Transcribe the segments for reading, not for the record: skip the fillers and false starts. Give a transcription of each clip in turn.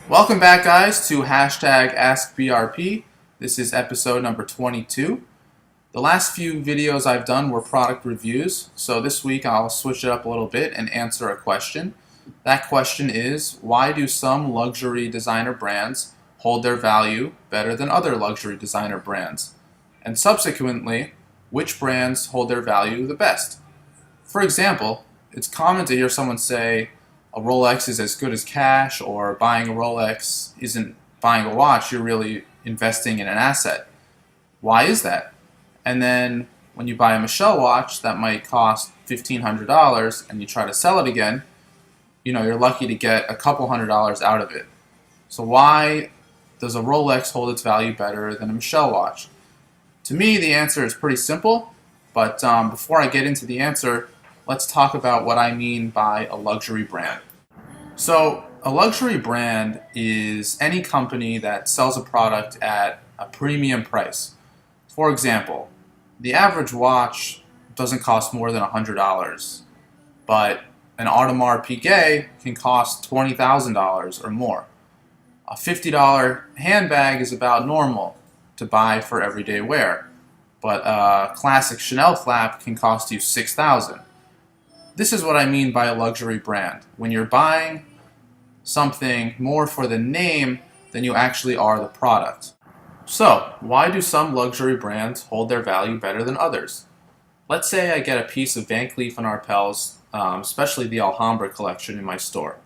Welcome back, guys, to hashtag AskBRP. This is episode number 22. The last few videos I've done were product reviews, so this week I'll switch it up a little bit and answer a question. That question is, why do some luxury designer brands hold their value better than other luxury designer brands? And subsequently, which brands hold their value the best? For example, it's common to hear someone say, a Rolex is as good as cash, or buying a Rolex isn't buying a watch, you're really investing in an asset. Why is that? And then when you buy a Michelle watch that might cost $1,500 and you try to sell it again, you're lucky to get a couple $100s out of it. So why does a Rolex hold its value better than a Michelle watch? To me, the answer is pretty simple, but before I get into the answer, let's talk about what I mean by a luxury brand. So, a luxury brand is any company that sells a product at a premium price. For example, the average watch doesn't cost more than $100, but an Audemars Piguet can cost $20,000 or more. A $50 handbag is about normal to buy for everyday wear, but a classic Chanel flap can cost you $6,000. This is what I mean by a luxury brand. When you're buying something more for the name than you actually are the product. So, why do some luxury brands hold their value better than others? Let's say I get a piece of Van Cleef & Arpels, especially the Alhambra collection in my store.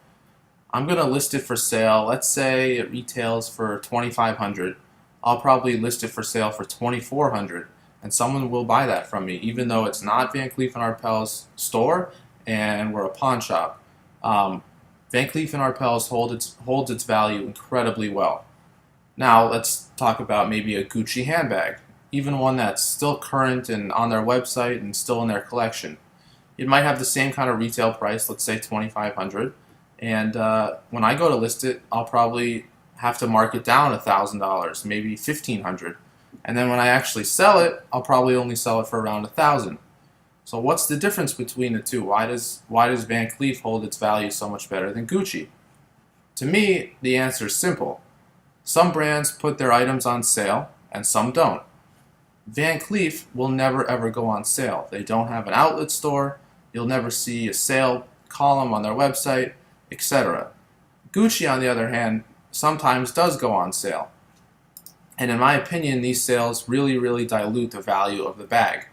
I'm going to list it for sale. Let's say it retails for $2,500. I'll probably list it for sale for $2,400. And someone will buy that from me, even though it's not Van Cleef & Arpels' store and we're a pawn shop. Van Cleef & Arpels holds its value incredibly well. Now let's talk about maybe a Gucci handbag, even one that's still current and on their website and still in their collection. It might have the same kind of retail price, let's say $2,500, and when I go to list it, I'll probably have to mark it down $1,000, maybe $1,500. And then when I actually sell it, I'll probably only sell it for around $1,000. So what's the difference between the two? Why does Van Cleef hold its value so much better than Gucci? To me, the answer is simple. Some brands put their items on sale, and some don't. Van Cleef will never ever go on sale. They don't have an outlet store, you'll never see a sale column on their website, etc. Gucci, on the other hand, sometimes does go on sale. And in my opinion, these sales really dilute the value of the bag.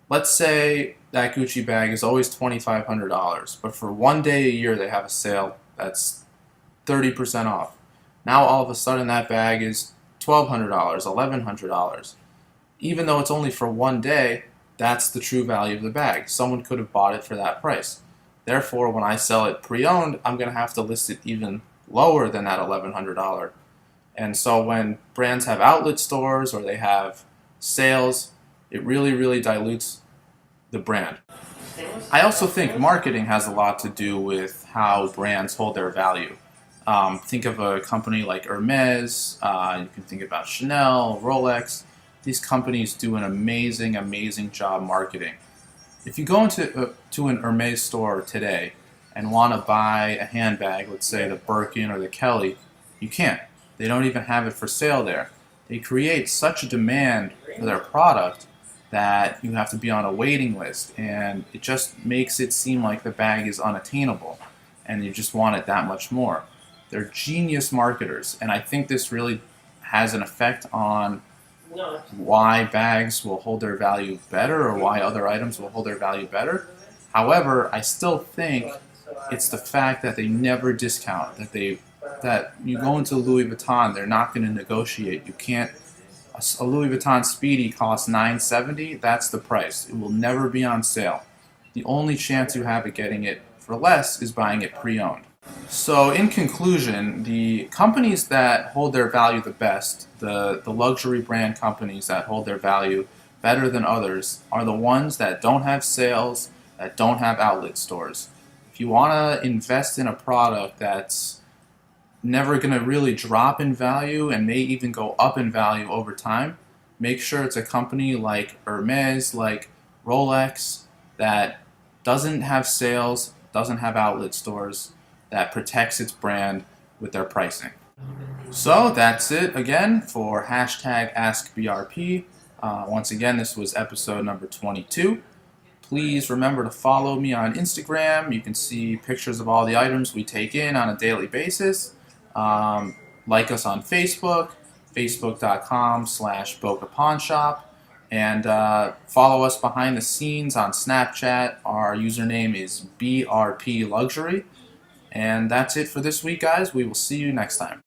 Let's say that Gucci bag is always $2,500, but for one day a year they have a sale that's 30% off. Now all of a sudden that bag is $1,200, $1,100. Even though it's only for one day, that's the true value of the bag. Someone could have bought it for that price. Therefore, when I sell it pre-owned, I'm going to have to list it even lower than that $1,100. And so when brands have outlet stores or they have sales, it really dilutes the brand. I also think marketing has a lot to do with how brands hold their value. Think of a company like Hermes, you can think about Chanel, Rolex. These companies do an amazing job marketing. If you go to an Hermes store today and want to buy a handbag, let's say the Birkin or the Kelly, you can't. They don't even have it for sale there. They create such a demand for their product that you have to be on a waiting list, and it just makes it seem like the bag is unattainable, and you just want it that much more. They're genius marketers, and I think this really has an effect on why bags will hold their value better or why other items will hold their value better. However, I still think it's the fact that they never discount, that you go into Louis Vuitton, they're not going to negotiate. You can't. A Louis Vuitton Speedy costs $970. That's the price. It will never be on sale. The only chance you have of getting it for less is buying it pre-owned. So in conclusion, the companies that hold their value the best, the luxury brand companies that hold their value better than others, are the ones that don't have sales, that don't have outlet stores. If you want to invest in a product that's never going to really drop in value and may even go up in value over time, make sure it's a company like Hermes, like Rolex, that doesn't have sales, doesn't have outlet stores, that protects its brand, with their pricing. So that's it again for hashtag AskBRP. Once again, this was episode number 22. Please remember to follow me on Instagram. You can see pictures of all the items we take in on a daily basis. Like us on Facebook, facebook.com/Boca Pawn Shop. And follow us behind the scenes on Snapchat. Our username is BRP Luxury. And that's it for this week, guys. We will see you next time.